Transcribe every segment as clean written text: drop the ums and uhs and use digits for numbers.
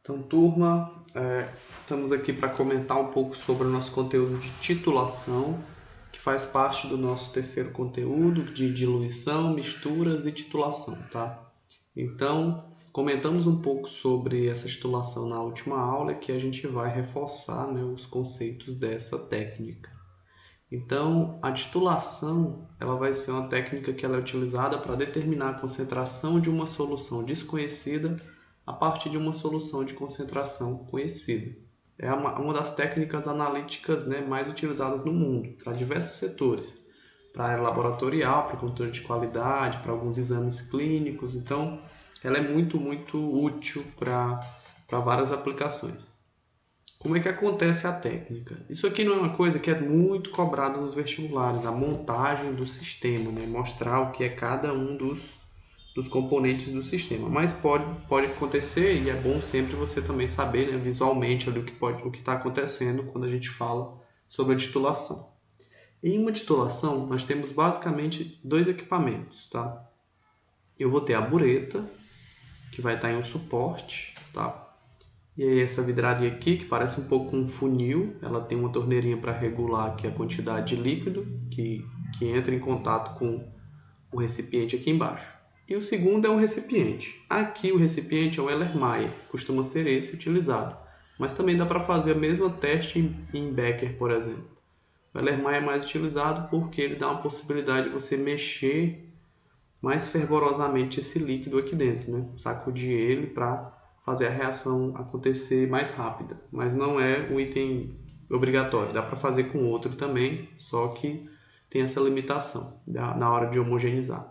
Então, turma, estamos aqui para comentar um pouco sobre o nosso conteúdo de titulação, que faz parte do nosso terceiro conteúdo de diluição, misturas e titulação, tá? Então, comentamos um pouco sobre essa titulação na última aula, que a gente vai reforçar, né, os conceitos dessa técnica. Então, a titulação ela vai ser uma técnica que ela é utilizada para determinar a concentração de uma solução desconhecida a partir de uma solução de concentração conhecida. É uma das técnicas analíticas, né, mais utilizadas no mundo, para diversos setores, para a área laboratorial, para controle de qualidade, para alguns exames clínicos. Então, ela é muito útil para várias aplicações. Como é que acontece a técnica? Isso aqui não é uma coisa que é muito cobrada nos vestibulares, a montagem do sistema, né? Mostrar o que é cada um dos componentes do sistema. Mas pode acontecer, e é bom sempre você também saber, né, visualmente ali, o que está acontecendo quando a gente fala sobre a titulação. Em uma titulação, nós temos basicamente dois equipamentos, tá? Eu vou ter a bureta, que vai estar em um suporte, tá? E aí essa vidraria aqui, que parece um pouco um funil, ela tem uma torneirinha para regular aqui a quantidade de líquido que entra em contato com o recipiente aqui embaixo. E o segundo é um recipiente. Aqui o recipiente é o Erlenmeyer, que costuma ser esse utilizado. Mas também dá para fazer a mesma teste em Becker, por exemplo. O Erlenmeyer é mais utilizado porque ele dá uma possibilidade de você mexer mais fervorosamente esse líquido aqui dentro, né? Sacudir ele para fazer a reação acontecer mais rápida. Mas não é um item obrigatório. Dá para fazer com outro também, só que tem essa limitação na hora de homogeneizar.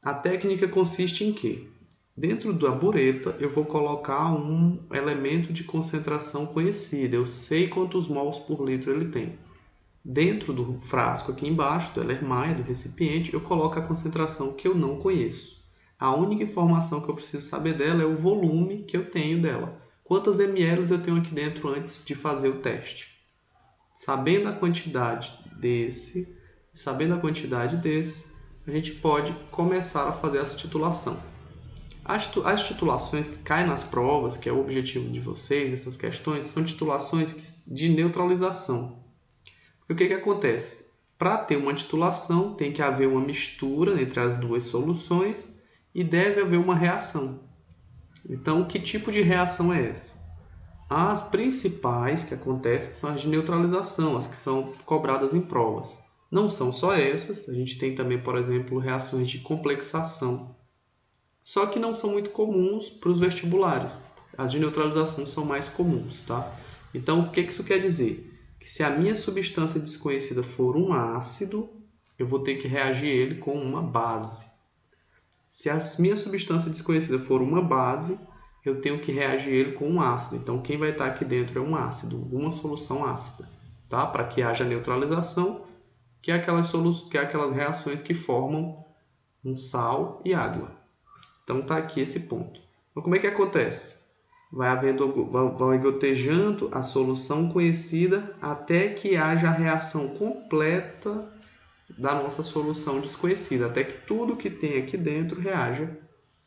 A técnica consiste em que? Dentro da bureta eu vou colocar um elemento de concentração conhecida. Eu sei quantos mols por litro ele tem. Dentro do frasco aqui embaixo, do Erlenmeyer, do recipiente, eu coloco a concentração que eu não conheço. A única informação que eu preciso saber dela é o volume que eu tenho dela. Quantas ml eu tenho aqui dentro antes de fazer o teste. Sabendo a quantidade desse, a gente pode começar a fazer essa titulação. As titulações que caem nas provas, que é o objetivo de vocês, essas questões, são titulações de neutralização. Porque o que acontece? Para ter uma titulação, tem que haver uma mistura entre as duas soluções e deve haver uma reação. Então, que tipo de reação é essa? As principais que acontecem são as de neutralização, as que são cobradas em provas. Não são só essas, a gente tem também, por exemplo, reações de complexação. Só que não são muito comuns para os vestibulares. As de neutralização são mais comuns, tá? Então, o que isso quer dizer? Que se a minha substância desconhecida for um ácido, eu vou ter que reagir ele com uma base. Se a minha substância desconhecida for uma base, eu tenho que reagir ele com um ácido. Então, quem vai estar aqui dentro é um ácido, uma solução ácida, tá? Para que haja neutralização, que é aquelas reações que formam um sal e água. Então, está aqui esse ponto. Então, como é que acontece? Vai gotejando a solução conhecida até que haja a reação completa da nossa solução desconhecida, até que tudo que tem aqui dentro reaja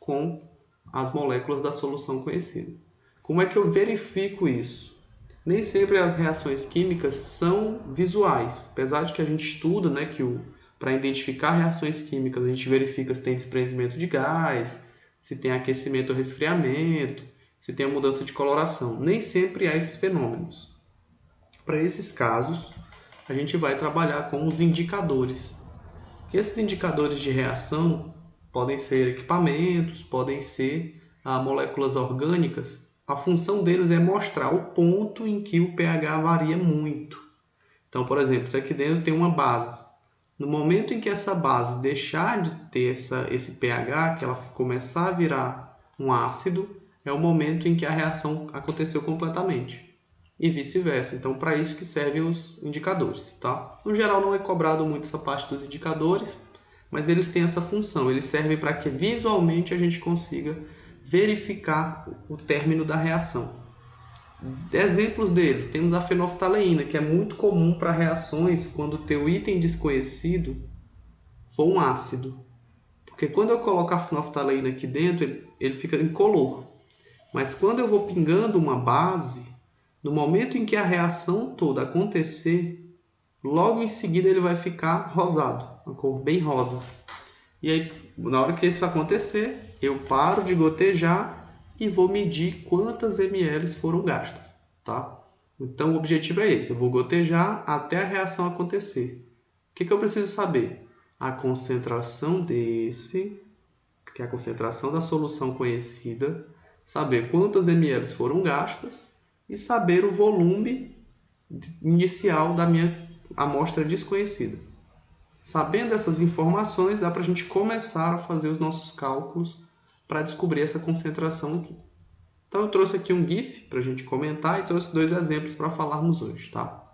com as moléculas da solução conhecida. Como é que eu verifico isso? Nem sempre as reações químicas são visuais, apesar de que a gente estuda, né, que para identificar reações químicas a gente verifica se tem desprendimento de gás, se tem aquecimento ou resfriamento, se tem a mudança de coloração. Nem sempre há esses fenômenos. Para esses casos, a gente vai trabalhar com os indicadores. E esses indicadores de reação podem ser equipamentos, podem ser moléculas orgânicas. A função deles é mostrar o ponto em que o pH varia muito. Então, por exemplo, se aqui dentro tem uma base. No momento em que essa base deixar de ter esse pH, que ela começar a virar um ácido, é o momento em que a reação aconteceu completamente. E vice-versa. Então, para isso que servem os indicadores, tá? No geral, não é cobrado muito essa parte dos indicadores, mas eles têm essa função. Eles servem para que visualmente a gente consiga verificar o término da reação. Exemplos deles, temos a fenolftaleína, que é muito comum para reações quando o teu item desconhecido for um ácido. Porque quando eu coloco a fenolftaleína aqui dentro, ele fica incolor. Mas quando eu vou pingando uma base, no momento em que a reação toda acontecer, logo em seguida ele vai ficar rosado, uma cor bem rosa. E aí, na hora que isso acontecer, eu paro de gotejar e vou medir quantas ml foram gastas, tá? Então, o objetivo é esse, eu vou gotejar até a reação acontecer. O que eu preciso saber? A concentração desse, que é a concentração da solução conhecida, saber quantas ml foram gastas e saber o volume inicial da minha amostra desconhecida. Sabendo essas informações, dá para a gente começar a fazer os nossos cálculos para descobrir essa concentração aqui. Então, eu trouxe aqui um GIF para a gente comentar e trouxe 2 exemplos para falarmos hoje, tá?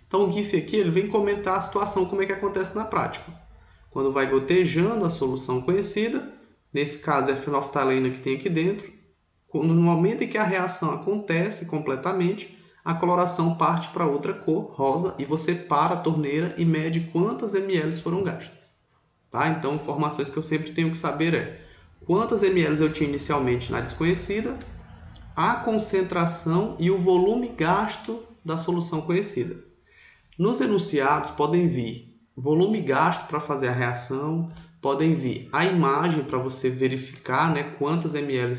Então, o GIF aqui ele vem comentar a situação, como é que acontece na prática. Quando vai gotejando a solução conhecida, nesse caso é a fenolftalina que tem aqui dentro, no momento em que a reação acontece completamente, a coloração parte para outra cor, rosa, e você para a torneira e mede quantas ml foram gastas. Tá? Então, informações que eu sempre tenho que saber é quantas ml eu tinha inicialmente na desconhecida, a concentração e o volume gasto da solução conhecida. Nos enunciados podem vir volume gasto para fazer a reação, podem vir a imagem para você verificar, né, quantas ml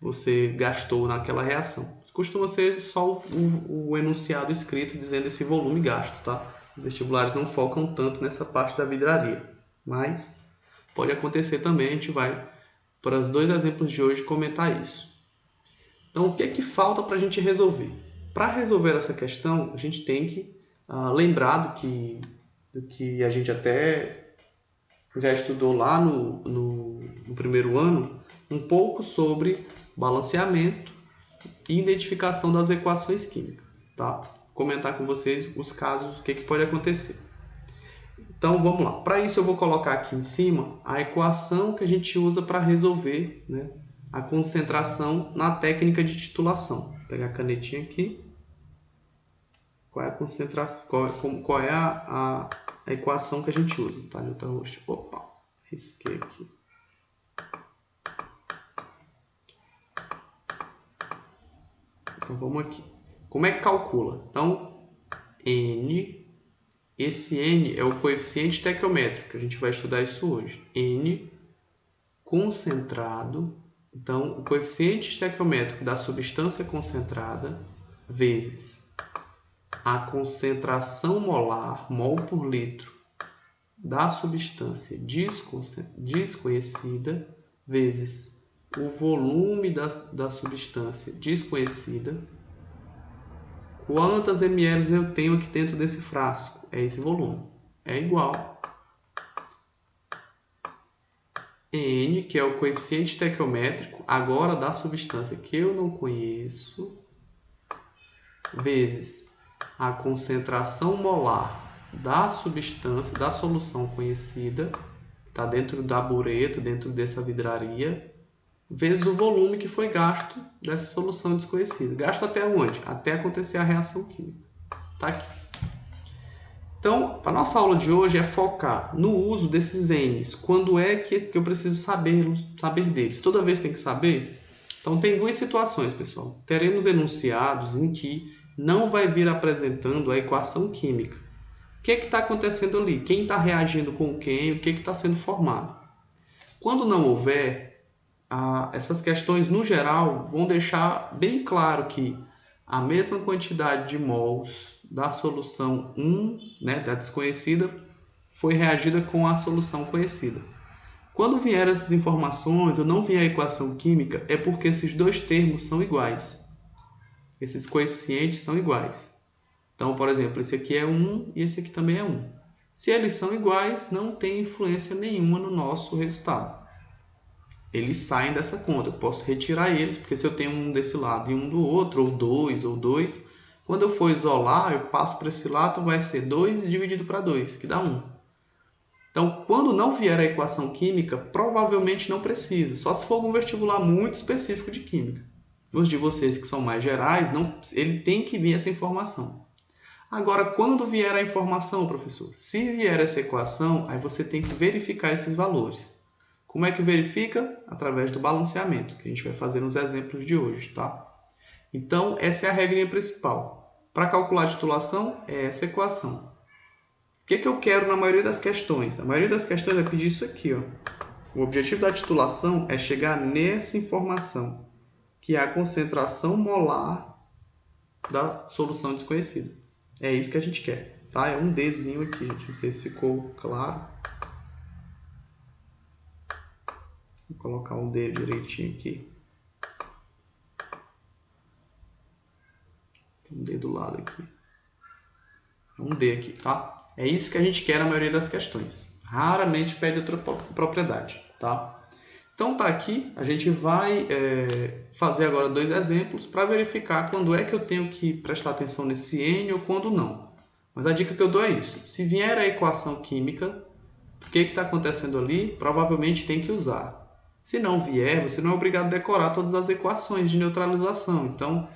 você gastou naquela reação. Costuma ser só o enunciado escrito dizendo esse volume gasto, tá? Os vestibulares não focam tanto nessa parte da vidraria, mas pode acontecer também, a gente vai, para os 2 exemplos de hoje, comentar isso. Então, o que é que falta para a gente resolver? Para resolver essa questão, a gente tem que lembrar do que a gente até já estudou lá no primeiro ano, um pouco sobre balanceamento e identificação das equações químicas, tá? Vou comentar com vocês os casos, o que pode acontecer. Então, vamos lá. Para isso, eu vou colocar aqui em cima a equação que a gente usa para resolver, né, a concentração na técnica de titulação. Vou pegar a canetinha aqui. Qual é a concentração? Qual é a equação que a gente usa? Tá? Letra roxa. Opa, risquei aqui. Então, vamos aqui. Como é que calcula? Então, N, esse N é o coeficiente estequiométrico, que a gente vai estudar isso hoje. N concentrado, então, o coeficiente estequiométrico da substância concentrada, vezes a concentração molar, mol por litro, da substância desconhecida, vezes o volume da substância desconhecida. Quantas ml eu tenho aqui dentro desse frasco? É esse volume. É igual N, que é o coeficiente estequiométrico, agora da substância que eu não conheço, vezes a concentração molar da substância, da solução conhecida, que está dentro da bureta, dentro dessa vidraria, vezes o volume que foi gasto dessa solução desconhecida. Gasto até onde? Até acontecer a reação química. Tá aqui. Então, a nossa aula de hoje é focar no uso desses N's. Quando é que eu preciso saber deles? Toda vez tem que saber? Então, tem 2 situações, pessoal. Teremos enunciados em que não vai vir apresentando a equação química. O que está acontecendo ali? Quem está reagindo com quem? O que está sendo formado? Quando não houver, essas questões, no geral, vão deixar bem claro que a mesma quantidade de mols da solução 1, né, da desconhecida, foi reagida com a solução conhecida. Quando vier essas informações ou não vier a equação química, é porque esses 2 termos são iguais. Esses coeficientes são iguais. Então, por exemplo, esse aqui é 1 e esse aqui também é 1. Se eles são iguais, não tem influência nenhuma no nosso resultado. Eles saem dessa conta. Eu posso retirar eles, porque se eu tenho um desse lado e um do outro, ou dois, quando eu for isolar, eu passo para esse lado, vai ser 2 dividido para 2, que dá 1. Então, quando não vier a equação química, provavelmente não precisa. Só se for algum vestibular muito específico de química. Os de vocês que são mais gerais, ele tem que vir essa informação. Agora, quando vier a informação, professor? Se vier essa equação, aí você tem que verificar esses valores. Como é que verifica? Através do balanceamento, que a gente vai fazer nos exemplos de hoje, tá? Então, essa é a regrinha principal. Para calcular a titulação, é essa equação. O que eu quero na maioria das questões? A maioria das questões vai pedir isso aqui, ó. O objetivo da titulação é chegar nessa informação, que é a concentração molar da solução desconhecida. É isso que a gente quer, tá? É um Dzinho aqui, gente. Não sei se ficou claro. Vou colocar um D direitinho aqui. Tem um D do lado aqui. Um D aqui, tá? É isso que a gente quer na maioria das questões. Raramente pede outra propriedade, tá? Então tá aqui, a gente vai fazer agora 2 exemplos para verificar quando é que eu tenho que prestar atenção nesse N ou quando não. Mas a dica que eu dou é isso. Se vier a equação química, o que está acontecendo ali, provavelmente tem que usar. Se não vier, você não é obrigado a decorar todas as equações de neutralização. Então,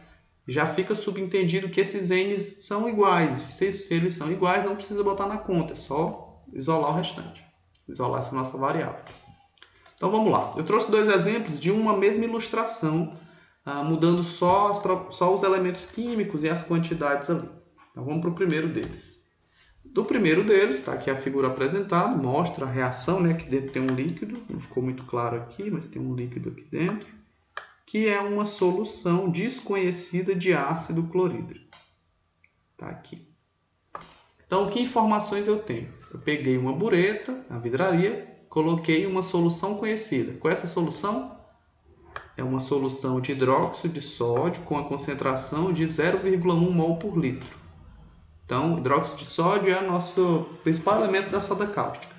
já fica subentendido que esses N's são iguais. Se eles são iguais, não precisa botar na conta. É só isolar o restante. Isolar essa nossa variável. Então, vamos lá. Eu trouxe 2 exemplos de uma mesma ilustração, mudando só os elementos químicos e as quantidades ali. Então, vamos para o primeiro deles. Do primeiro deles, está aqui a figura apresentada, mostra a reação, né, que dentro tem um líquido, não ficou muito claro aqui, mas tem um líquido aqui dentro, que é uma solução desconhecida de ácido clorídrico. Está aqui. Então, que informações eu tenho? Eu peguei uma bureta na vidraria, coloquei uma solução conhecida. Qual é essa solução? É uma solução de hidróxido de sódio com a concentração de 0,1 mol por litro. Então, hidróxido de sódio é o nosso principal elemento da soda cáustica.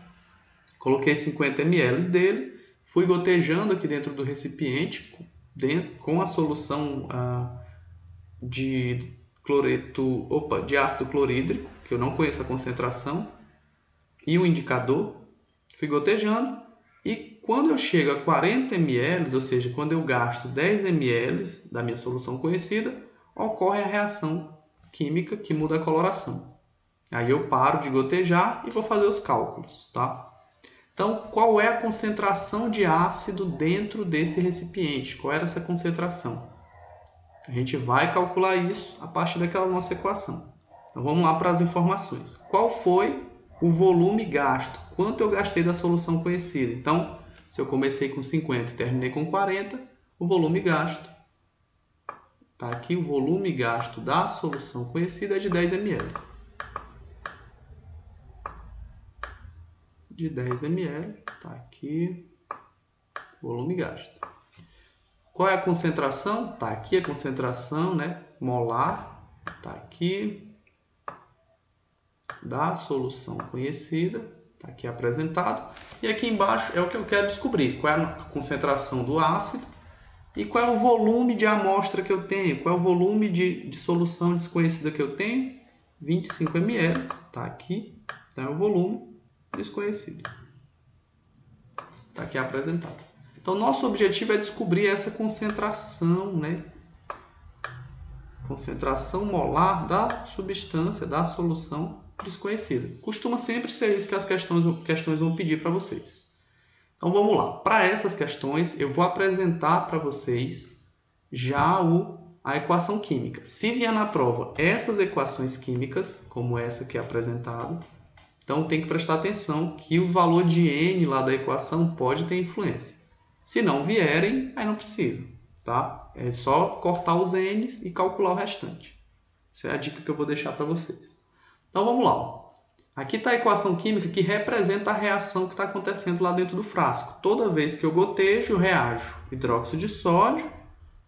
Coloquei 50 ml dele, fui gotejando aqui dentro do recipiente com a solução de ácido clorídrico, que eu não conheço a concentração, e o indicador. Fui gotejando e quando eu chego a 40 ml, ou seja, quando eu gasto 10 ml da minha solução conhecida, ocorre a reação química que muda a coloração. Aí eu paro de gotejar e vou fazer os cálculos, tá? Então, qual é a concentração de ácido dentro desse recipiente? Qual era essa concentração? A gente vai calcular isso a partir daquela nossa equação. Então, vamos lá para as informações. Qual foi o volume gasto? Quanto eu gastei da solução conhecida? Então, se eu comecei com 50 e terminei com 40, o volume gasto. Está aqui o volume gasto da solução conhecida é de 10 ml. De 10 ml, está aqui o volume gasto. Qual é a concentração? Está aqui a concentração, né, molar. Está aqui da solução conhecida. Está aqui apresentado. E aqui embaixo é o que eu quero descobrir. Qual é a concentração do ácido e qual é o volume de amostra que eu tenho. Qual é o volume de solução desconhecida que eu tenho? 25 ml. Está aqui. Então é o volume desconhecido. Está aqui apresentado. Então, nosso objetivo é descobrir essa concentração, né? Concentração molar da substância, da solução desconhecida. Costuma sempre ser isso que as questões vão pedir para vocês. Então, vamos lá. Para essas questões, eu vou apresentar para vocês já a equação química. Se vier na prova essas equações químicas, como essa que é apresentada, então tem que prestar atenção que o valor de N lá da equação pode ter influência. Se não vierem, aí não precisa, tá? É só cortar os N's e calcular o restante. Essa é a dica que eu vou deixar para vocês. Então vamos lá. Aqui está a equação química que representa a reação que está acontecendo lá dentro do frasco. Toda vez que eu gotejo, eu reajo hidróxido de sódio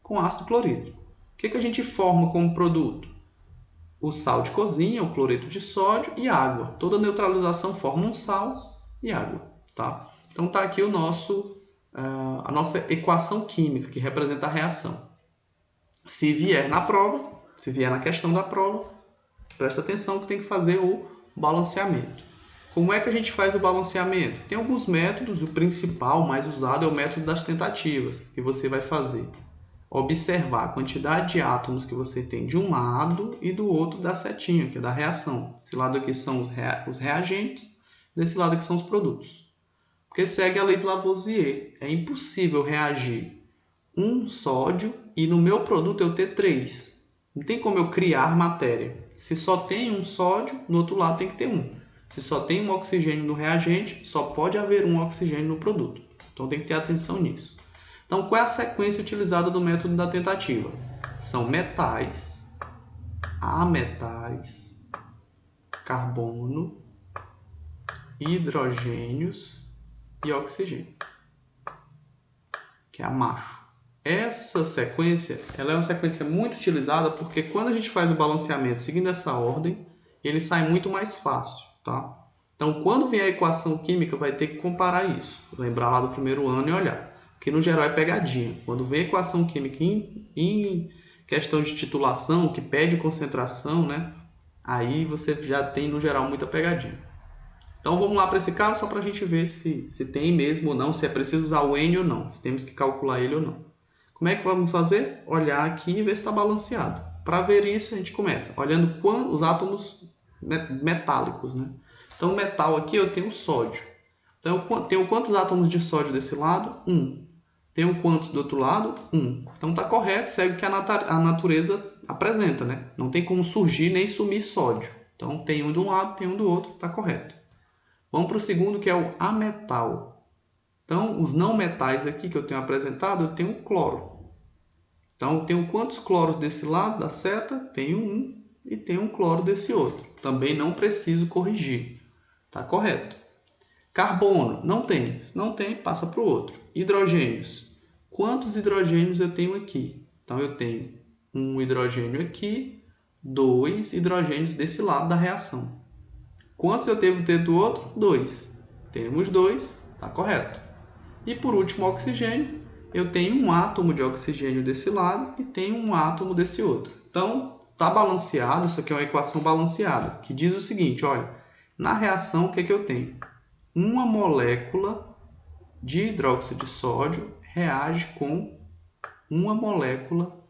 com ácido clorídrico. O que a gente forma como produto? O sal de cozinha, o cloreto de sódio e água. Toda neutralização forma um sal e água, tá? Então está aqui a nossa equação química que representa a reação. Se vier na prova, se vier na questão da prova, presta atenção que tem que fazer o balanceamento. Como é que a gente faz o balanceamento? Tem alguns métodos, o principal, mais usado, é o método das tentativas, que você vai fazer. Observar a quantidade de átomos que você tem de um lado e do outro da setinha, que é da reação. Esse lado aqui são os reagentes, desse lado aqui são os produtos. Porque segue a lei de Lavoisier. É impossível reagir um sódio e no meu produto eu ter 3. Não tem como eu criar matéria. Se só tem um sódio, no outro lado tem que ter um. Se só tem um oxigênio no reagente, só pode haver um oxigênio no produto. Então tem que ter atenção nisso. Então qual é a sequência utilizada do método da tentativa? São metais, ametais, carbono, hidrogênios e oxigênio, que é a macho. Essa sequência ela é uma sequência muito utilizada porque quando a gente faz o balanceamento seguindo essa ordem, ele sai muito mais fácil, tá? Então, quando vem a equação química, vai ter que comparar isso. Lembrar lá do primeiro ano e olhar. Porque no geral é pegadinha. Quando vem a equação química em questão de titulação, que pede concentração, né? Aí você já tem, no geral, muita pegadinha. Então vamos lá para esse caso, só para a gente ver se tem mesmo ou não, se é preciso usar o N ou não, se temos que calcular ele ou não. Como é que vamos fazer? Olhar aqui e ver se está balanceado. Para ver isso, a gente começa olhando os átomos metálicos, né? Então, metal aqui eu tenho sódio. Então, eu tenho quantos átomos de sódio desse lado? 1. Tenho quantos do outro lado? 1. Então, está correto, segue o que a natureza apresenta, né? Não tem como surgir nem sumir sódio. Então, tem um de um lado, tem um do outro, está correto. Vamos para o segundo, que é o ametal. Então, os não metais aqui que eu tenho apresentado, eu tenho cloro. Então, eu tenho quantos cloros desse lado da seta? Tenho 1 e tenho um cloro desse outro. Também não preciso corrigir. Está correto. Carbono, não tem. Se não tem, passa para o outro. Hidrogênios. Quantos hidrogênios eu tenho aqui? Então, eu tenho um hidrogênio aqui, 2 hidrogênios desse lado da reação. Quantos eu devo ter do outro? 2. Temos 2, está correto. E por último, oxigênio. Eu tenho um átomo de oxigênio desse lado e tenho um átomo desse outro. Então, está balanceado. Isso aqui é uma equação balanceada, que diz o seguinte, olha, na reação, o que eu tenho? Uma molécula de hidróxido de sódio reage com uma molécula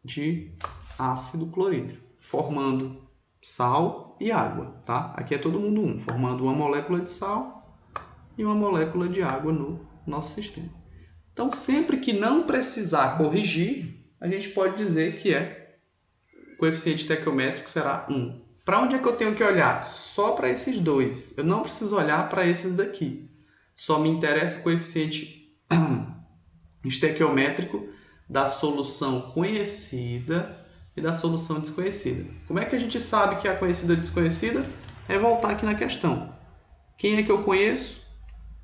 de ácido clorídrico, formando sal e água, tá? Aqui é todo mundo um, formando uma molécula de sal e uma molécula de água no nosso sistema. Então, sempre que não precisar corrigir, a gente pode dizer que o coeficiente estequiométrico será 1. Para onde é que eu tenho que olhar? Só para esses dois. Eu não preciso olhar para esses daqui. Só me interessa o coeficiente estequiométrico da solução conhecida e da solução desconhecida. Como é que a gente sabe que é a conhecida e a desconhecida? É voltar aqui na questão. Quem é que eu conheço?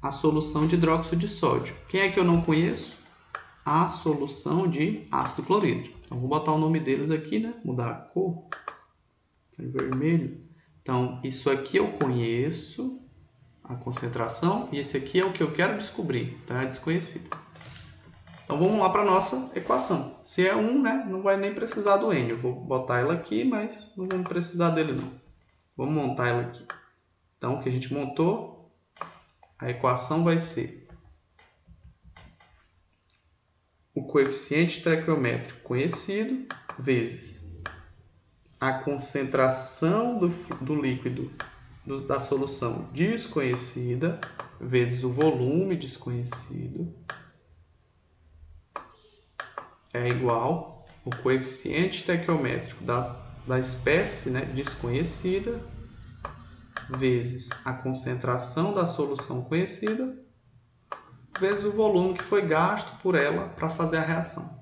A solução de hidróxido de sódio. Quem é que eu não conheço? A solução de ácido clorídrico. Então, vou botar o nome deles aqui, né? Mudar a cor. Em vermelho. Então, isso aqui eu conheço, a concentração, e esse aqui é o que eu quero descobrir, tá? É desconhecido. Então, vamos lá para a nossa equação. Se é 1, né, não vai nem precisar do N. Eu vou botar ela aqui, mas não vamos precisar dele, não. Vamos montar ela aqui. Então, o que a gente montou, a equação vai ser o coeficiente estequiométrico conhecido vezes a concentração do líquido da solução desconhecida vezes o volume desconhecido é igual ao coeficiente estequiométrico da espécie, né, desconhecida vezes a concentração da solução conhecida vezes o volume que foi gasto por ela para fazer a reação.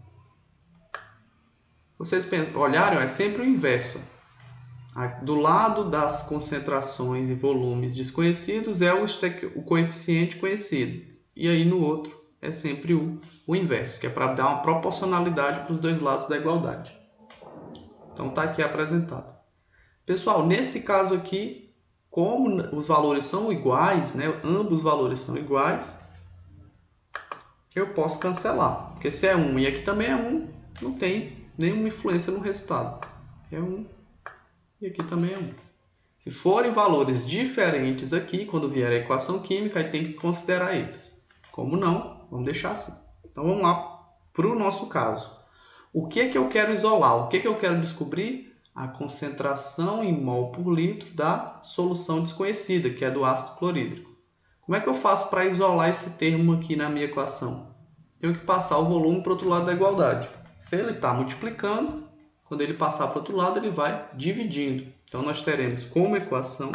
Vocês olharam, é sempre o inverso. Do lado das concentrações e volumes desconhecidos é o coeficiente conhecido. E aí no outro é sempre o inverso, que é para dar uma proporcionalidade para os dois lados da igualdade. Então está aqui apresentado. Pessoal, nesse caso aqui, como os valores são iguais, né, ambos os valores são iguais, eu posso cancelar. Porque se é 1 e aqui também é 1, não tem nenhuma influência no resultado. É 1 e aqui também é 1. Se forem valores diferentes aqui, quando vier a equação química, aí tem que considerar eles. Como não, vamos deixar assim. Então vamos lá para o nosso caso. O que é que eu quero isolar? O que é que eu quero descobrir? A concentração em mol por litro da solução desconhecida, que é do ácido clorídrico. Como é que eu faço para isolar esse termo aqui na minha equação? Tenho que passar o volume para o outro lado da igualdade. Se ele está multiplicando, quando ele passar para o outro lado, ele vai dividindo. Então, nós teremos como equação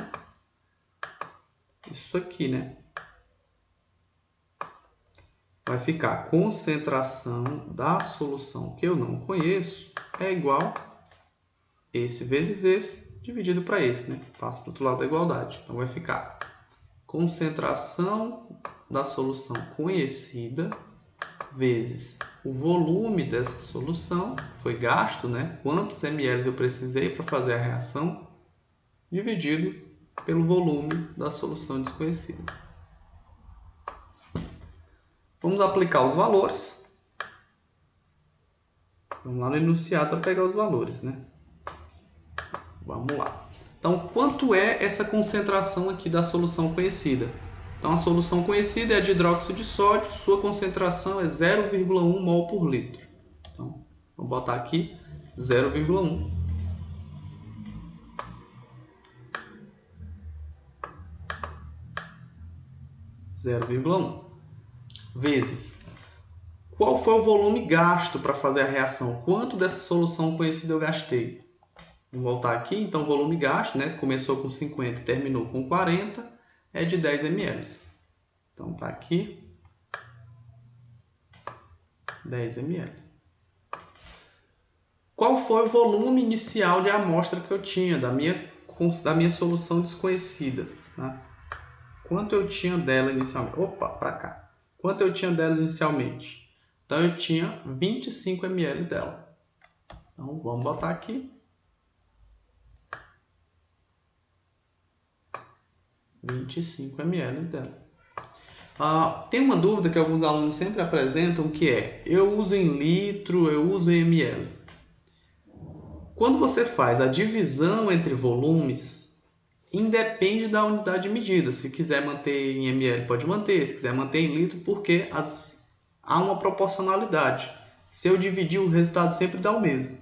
isso aqui, né? Vai ficar concentração da solução que eu não conheço é igual esse vezes esse dividido para esse, né? Passa para o outro lado da igualdade. Então, vai ficar concentração da solução conhecida vezes o volume dessa solução, foi gasto, né? Quantos ml eu precisei para fazer a reação, dividido pelo volume da solução desconhecida. Vamos aplicar os valores. Vamos lá no enunciado para pegar os valores, né? Vamos lá. Então, quanto é essa concentração aqui da solução conhecida? Então, a solução conhecida é a de hidróxido de sódio, sua concentração é 0,1 mol por litro. Então, vamos botar aqui 0,1. Vezes. Qual foi o volume gasto para fazer a reação? Quanto dessa solução conhecida eu gastei? Vamos voltar aqui. Então, o volume gasto, né? Começou com 50 e terminou com 40, é de 10 ml. Então, está aqui 10 ml. Qual foi o volume inicial de amostra que eu tinha da minha solução desconhecida? Né? Quanto eu tinha dela inicialmente? Opa, para cá. Quanto eu tinha dela inicialmente? Então, eu tinha 25 ml dela. Então, vamos botar aqui. 25 ml dela. Tem uma dúvida que alguns alunos sempre apresentam, que é: eu uso em litro, eu uso em ml. Quando você faz a divisão entre volumes, independe da unidade de medida. Se quiser manter em ml, pode manter. Se quiser manter em litro, porque há uma proporcionalidade. Se eu dividir, o resultado sempre dá o mesmo.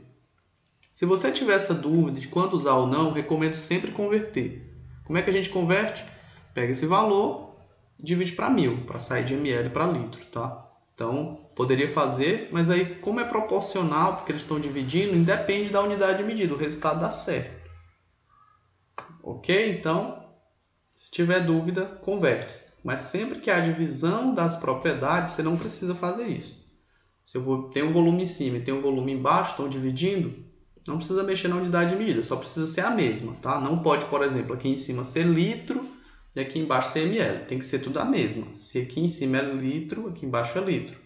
Se você tiver essa dúvida de quando usar ou não, recomendo sempre converter. Como é que a gente converte? Pega esse valor e divide para 1000, para sair de ml para litro, tá? Então, poderia fazer, mas aí, como é proporcional, porque eles estão dividindo, independe da unidade de medida, o resultado dá certo. Ok? Então, se tiver dúvida, converte. Mas sempre que há divisão das propriedades, você não precisa fazer isso. Se eu tenho um volume em cima e tenho um volume embaixo, estão dividindo, não precisa mexer na unidade de medida, só precisa ser a mesma, tá? Não pode, por exemplo, aqui em cima ser litro e aqui embaixo ser ml. Tem que ser tudo a mesma. Se aqui em cima é litro, aqui embaixo é litro.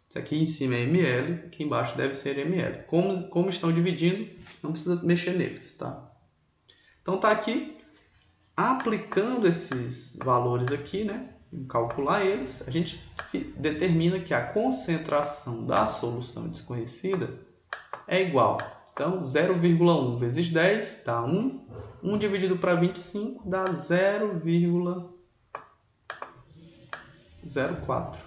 Se aqui em cima é ml, aqui embaixo deve ser ml. Como estão dividindo, não precisa mexer neles, tá? Então tá aqui, aplicando esses valores aqui, né? Calcular eles, a gente determina que a concentração da solução desconhecida é igual. Então, 0,1 vezes 10 dá 1. 1 dividido para 25 dá 0,04.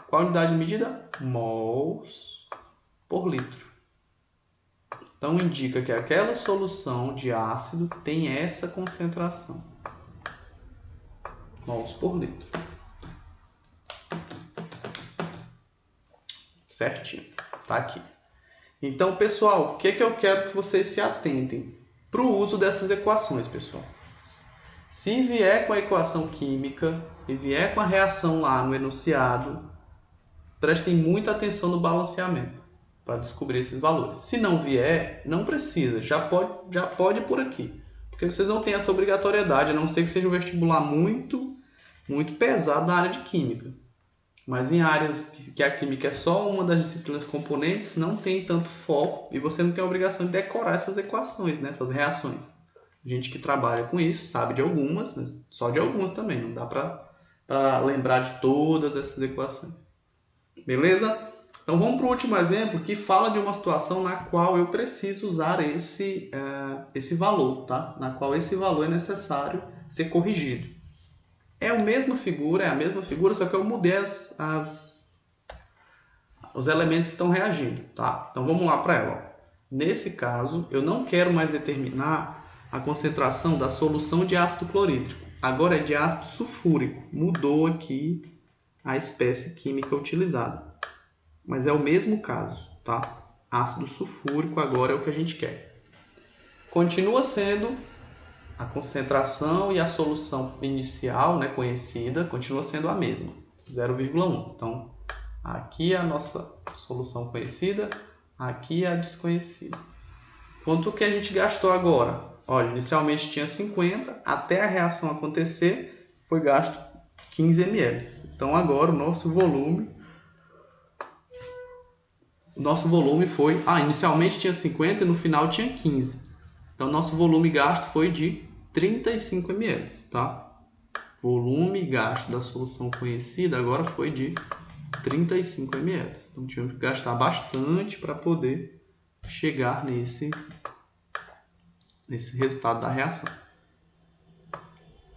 Qual a unidade de medida? Mols por litro. Então, indica que aquela solução de ácido tem essa concentração. Mols por litro. Certinho. Tá aqui. Então, pessoal, o que eu quero que vocês se atentem para o uso dessas equações, pessoal? Se vier com a equação química, se vier com a reação lá no enunciado, prestem muita atenção no balanceamento para descobrir esses valores. Se não vier, não precisa, já pode por aqui, porque vocês não têm essa obrigatoriedade, a não ser que seja um vestibular muito pesado na área de química. Mas em áreas que a química é só uma das disciplinas componentes, não tem tanto foco e você não tem a obrigação de decorar essas equações, né? Essas reações. Gente que trabalha com isso sabe de algumas, mas só de algumas também. Não dá para lembrar de todas essas equações. Beleza? Então vamos para o último exemplo, que fala de uma situação na qual eu preciso usar esse valor, tá? Na qual esse valor é necessário ser corrigido. É a mesma figura, só que eu mudei os elementos que estão reagindo, tá? Então vamos lá para ela. Ó. Nesse caso, eu não quero mais determinar a concentração da solução de ácido clorídrico. Agora é de ácido sulfúrico. Mudou aqui a espécie química utilizada. Mas é o mesmo caso, tá? Ácido sulfúrico agora é o que a gente quer. Continua sendo a concentração e a solução inicial, né, conhecida, continua sendo a mesma, 0,1. Então, aqui é a nossa solução conhecida, aqui é a desconhecida. Quanto que a gente gastou agora? Olha, inicialmente tinha 50, até a reação acontecer foi gasto 15 ml. Então agora o nosso volume foi... inicialmente tinha 50 e no final tinha 15. Então nosso volume gasto foi de 35 ml, tá? Volume gasto da solução conhecida agora foi de 35 ml. Então tivemos que gastar bastante para poder chegar nesse resultado da reação.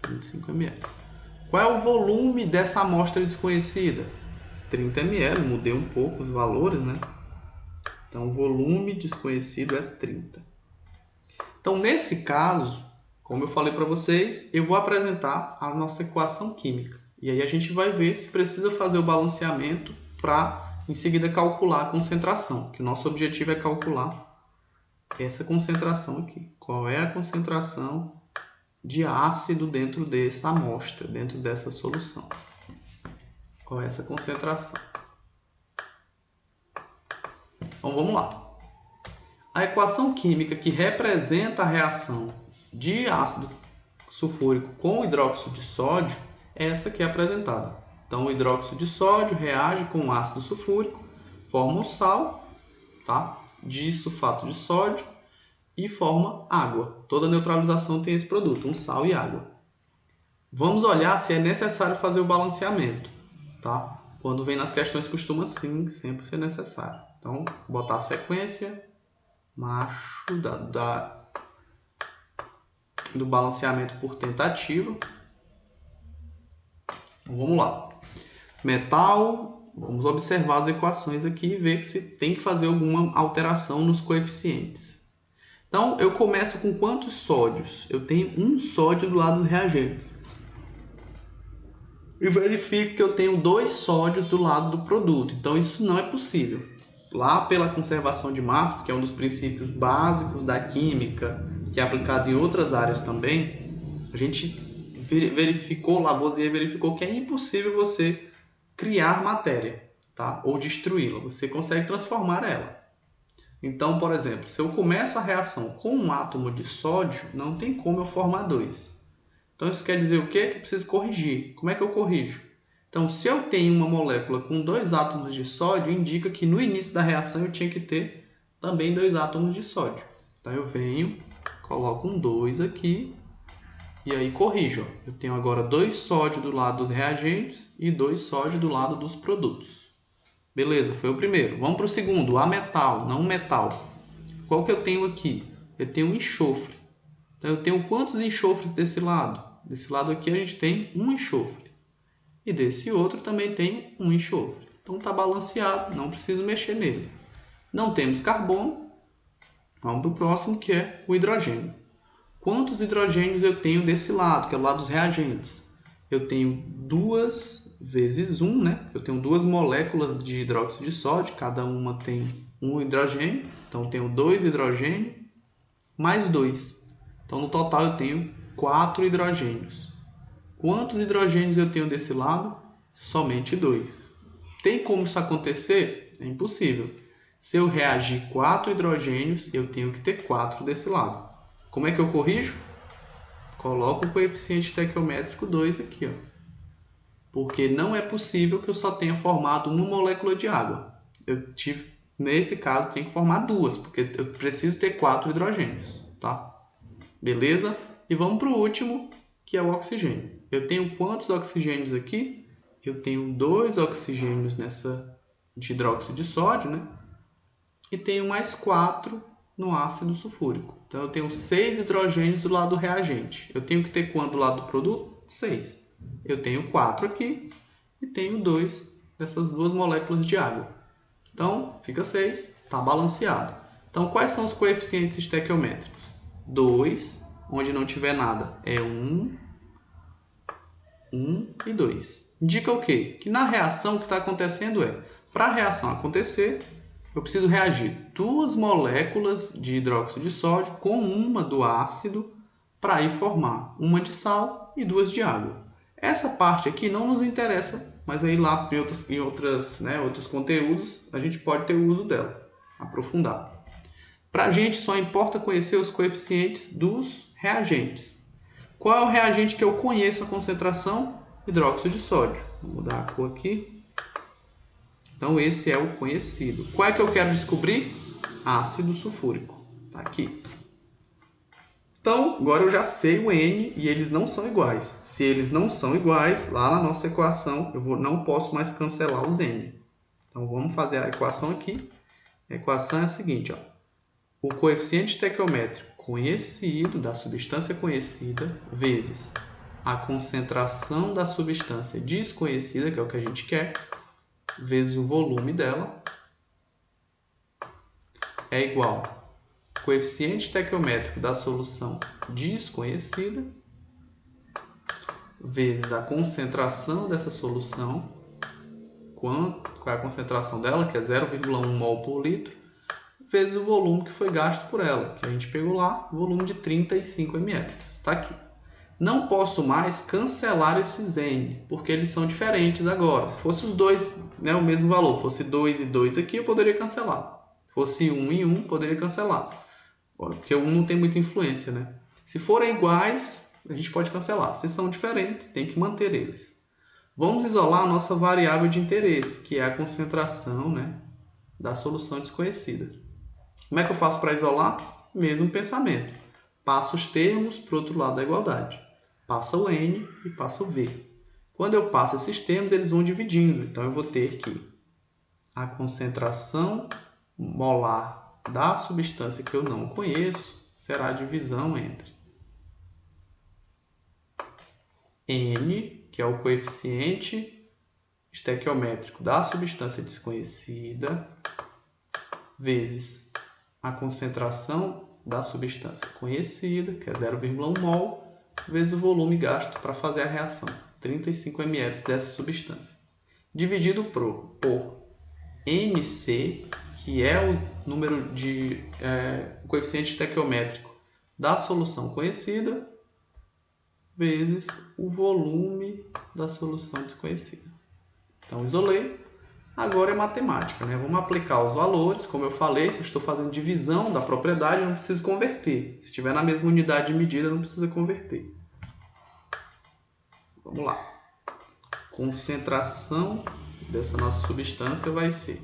35 ml. Qual é o volume dessa amostra desconhecida? 30 ml, mudei um pouco os valores, né? Então o volume desconhecido é 30. Então nesse caso, como eu falei para vocês, eu vou apresentar a nossa equação química. E aí a gente vai ver se precisa fazer o balanceamento para em seguida calcular a concentração, que o nosso objetivo é calcular essa concentração aqui. Qual é a concentração de ácido dentro dessa amostra, dentro dessa solução? Qual é essa concentração? Então vamos lá. A equação química que representa a reação de ácido sulfúrico com hidróxido de sódio é essa aqui apresentada. Então o hidróxido de sódio reage com o ácido sulfúrico, forma o sal, tá? De sulfato de sódio e forma água. Toda neutralização tem esse produto, um sal e água. Vamos olhar se é necessário fazer o balanceamento, tá? Quando vem nas questões costuma sim, sempre ser necessário. Então, botar a sequência, macho do balanceamento por tentativa. Então, vamos lá. Metal. Vamos observar as equações aqui e ver se tem que fazer alguma alteração nos coeficientes. Então, eu começo com quantos sódios? Eu tenho um sódio do lado dos reagentes. E verifico que eu tenho 2 sódios do lado do produto. Então, isso não é possível. Lá pela conservação de massas, que é um dos princípios básicos da química, que é aplicado em outras áreas também, a gente verificou, Lavoisier verificou que é impossível você criar matéria, tá? Ou destruí-la. Você consegue transformar ela. Então, por exemplo, se eu começo a reação com um átomo de sódio, não tem como eu formar 2. Então, isso quer dizer o quê? Que eu preciso corrigir. Como é que eu corrijo? Então, se eu tenho uma molécula com 2 átomos de sódio, indica que no início da reação eu tinha que ter também 2 átomos de sódio. Então, eu venho, coloco um 2 aqui e aí corrijo. Eu tenho agora 2 sódio do lado dos reagentes e 2 sódio do lado dos produtos. Beleza, foi o primeiro. Vamos para o segundo, ametal, não metal. Qual que eu tenho aqui? Eu tenho um enxofre. Então, eu tenho quantos enxofres desse lado? Desse lado aqui a gente tem um enxofre. E desse outro também tem um enxofre. Então, está balanceado, não preciso mexer nele. Não temos carbono. Vamos para o próximo, que é o hidrogênio. Quantos hidrogênios eu tenho desse lado, que é o lado dos reagentes? Eu tenho 2 vezes 1, né? Eu tenho 2 moléculas de hidróxido de sódio, cada uma tem um hidrogênio. Então, eu tenho 2 hidrogênios mais 2. Então, no total, eu tenho 4 hidrogênios. Quantos hidrogênios eu tenho desse lado? Somente 2. Tem como isso acontecer? É impossível. Se eu reagir 4 hidrogênios, eu tenho que ter 4 desse lado. Como é que eu corrijo? Coloco o coeficiente estequiométrico 2 aqui, ó. Porque não é possível que eu só tenha formado uma molécula de água. Nesse caso, tenho que formar 2, porque eu preciso ter 4 hidrogênios, tá? Beleza? E vamos para o último, que é o oxigênio. Eu tenho quantos oxigênios aqui? Eu tenho 2 oxigênios nessa de hidróxido de sódio, né? E tenho mais 4 no ácido sulfúrico. Então, eu tenho 6 hidrogênios do lado do reagente. Eu tenho que ter quanto do lado do produto? 6. Eu tenho 4 aqui e tenho 2 dessas 2 moléculas de água. Então, fica 6, está balanceado. Então, quais são os coeficientes estequiométricos? 2 onde não tiver nada é 1, 1 e 2. Indica o quê? Que na reação o que está acontecendo para a reação acontecer, eu preciso reagir 2 moléculas de hidróxido de sódio com uma do ácido para ir formar uma de sal e 2 de água. Essa parte aqui não nos interessa, mas aí lá em outros conteúdos a gente pode ter o uso dela, aprofundar. Para a gente só importa conhecer os coeficientes dos reagentes. Qual é o reagente que eu conheço a concentração? Hidróxido de sódio. Vou mudar a cor aqui. Então esse é o conhecido. Qual é que eu quero descobrir? Ácido sulfúrico. Está aqui. Então, agora eu já sei o N e eles não são iguais. Se eles não são iguais, lá na nossa equação, não posso mais cancelar os N. Então, vamos fazer a equação aqui. A equação é a seguinte, ó. O coeficiente estequiométrico conhecido, da substância conhecida, vezes a concentração da substância desconhecida, que é o que a gente quer, vezes o volume dela, é igual ao coeficiente estequiométrico da solução desconhecida vezes a concentração dessa solução, qual é a concentração dela, que é 0,1 mol por litro, vezes o volume que foi gasto por ela, que a gente pegou lá, volume de 35 ml. Está aqui. Não posso mais cancelar esses N, porque eles são diferentes agora. Se fosse os dois, o mesmo valor, fosse 2 e 2 aqui, eu poderia cancelar. Se fosse 1 e 1, poderia cancelar. Porque o 1 não tem muita influência, né? Se forem iguais, a gente pode cancelar. Se são diferentes, tem que manter eles. Vamos isolar a nossa variável de interesse, que é a concentração, da solução desconhecida. Como é que eu faço para isolar? Mesmo pensamento. Passo os termos para o outro lado da igualdade. Passa o N e passa o V. Quando eu passo esses termos, eles vão dividindo. Então, eu vou ter que a concentração molar da substância que eu não conheço será a divisão entre N, que é o coeficiente estequiométrico da substância desconhecida, vezes a concentração da substância conhecida, que é 0,1 mol, vezes o volume gasto para fazer a reação, 35 ml dessa substância, dividido por NC, que é o número de coeficiente estequiométrico da solução conhecida, vezes o volume da solução desconhecida. Então, isolei. Agora é matemática, Vamos aplicar os valores. Como eu falei, se eu estou fazendo divisão da propriedade, eu não preciso converter. Se estiver na mesma unidade de medida, não precisa converter. Vamos lá. Concentração dessa nossa substância vai ser...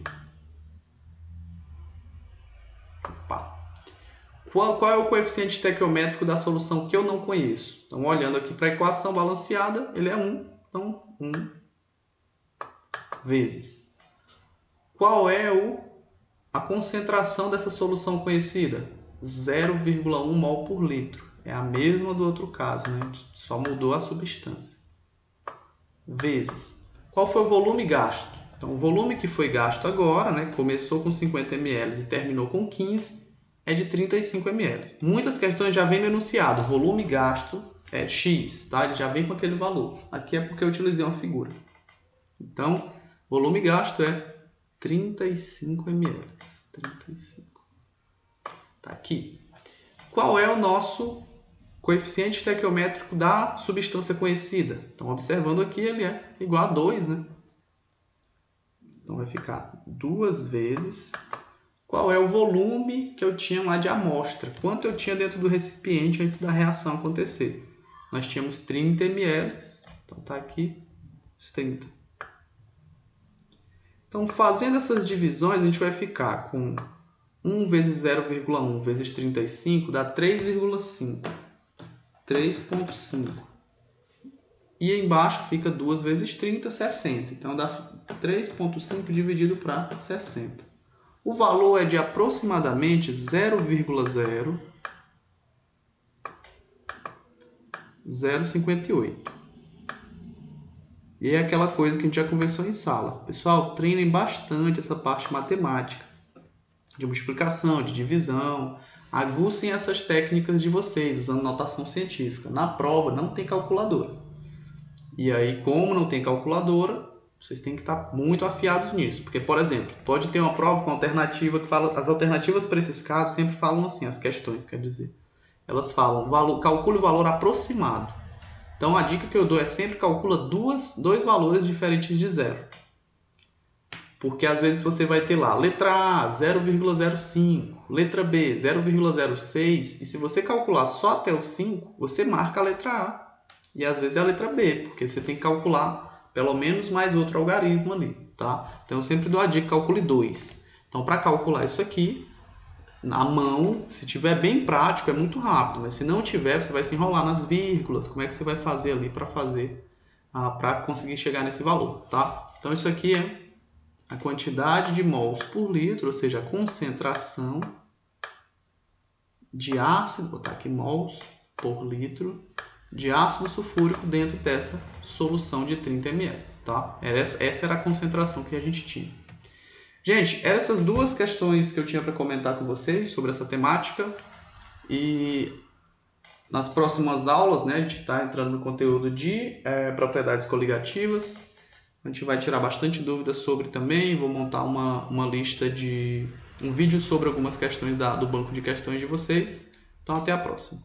Qual é o coeficiente estequiométrico da solução que eu não conheço? Então, olhando aqui para a equação balanceada, ele é 1. Então, 1 vezes... Qual é a concentração dessa solução conhecida? 0,1 mol por litro. É a mesma do outro caso, Só mudou a substância. Vezes. Qual foi o volume gasto? Então, o volume que foi gasto agora, começou com 50 ml e terminou com 15, é de 35 ml. Muitas questões já vêm no enunciado. Volume gasto é X, tá? Ele já vem com aquele valor. Aqui é porque eu utilizei uma figura. Então, volume gasto é 35 ml. 35. Tá aqui. Qual é o nosso coeficiente estequiométrico da substância conhecida? Então, observando aqui, ele é igual a 2, Então, vai ficar 2 vezes... Qual é o volume que eu tinha lá de amostra? Quanto eu tinha dentro do recipiente antes da reação acontecer? Nós tínhamos 30 ml. Então, está aqui os 30. Então, fazendo essas divisões, a gente vai ficar com 1 vezes 0,1 vezes 35 dá 3,5. 3,5. E embaixo fica 2 vezes 30, 60. Então, dá 3,5 dividido para 60. O valor é de aproximadamente 0,058. E é aquela coisa que a gente já conversou em sala. Pessoal, treinem bastante essa parte matemática, de multiplicação, de divisão. Aguçem essas técnicas de vocês, usando notação científica. Na prova não tem calculadora. E aí, como não tem calculadora, vocês têm que estar muito afiados nisso. Porque, por exemplo, pode ter uma prova com alternativa que fala... As alternativas para esses casos sempre falam assim, as questões, quer dizer. Elas falam, calcule o valor aproximado. Então, a dica que eu dou é sempre calcula dois valores diferentes de zero. Porque, às vezes, você vai ter lá, letra A, 0,05, letra B, 0,06. E se você calcular só até o 5, você marca a letra A. E, às vezes, é a letra B, porque você tem que calcular pelo menos mais outro algarismo ali, tá? Então, eu sempre dou a dica, calcule 2. Então, para calcular isso aqui, na mão, se tiver bem prático, é muito rápido, mas se não tiver, você vai se enrolar nas vírgulas. Como é que você vai fazer ali para conseguir chegar nesse valor, tá? Então isso aqui é a quantidade de mols por litro, ou seja, a concentração de ácido, vou botar aqui mols por litro, de ácido sulfúrico dentro dessa solução de 30 ml, tá? Essa era a concentração que a gente tinha. Gente, essas duas questões que eu tinha para comentar com vocês sobre essa temática, e nas próximas aulas, né, a gente está entrando no conteúdo de propriedades coligativas, a gente vai tirar bastante dúvidas sobre também, vou montar uma lista um vídeo sobre algumas questões do banco de questões de vocês. Então, até a próxima.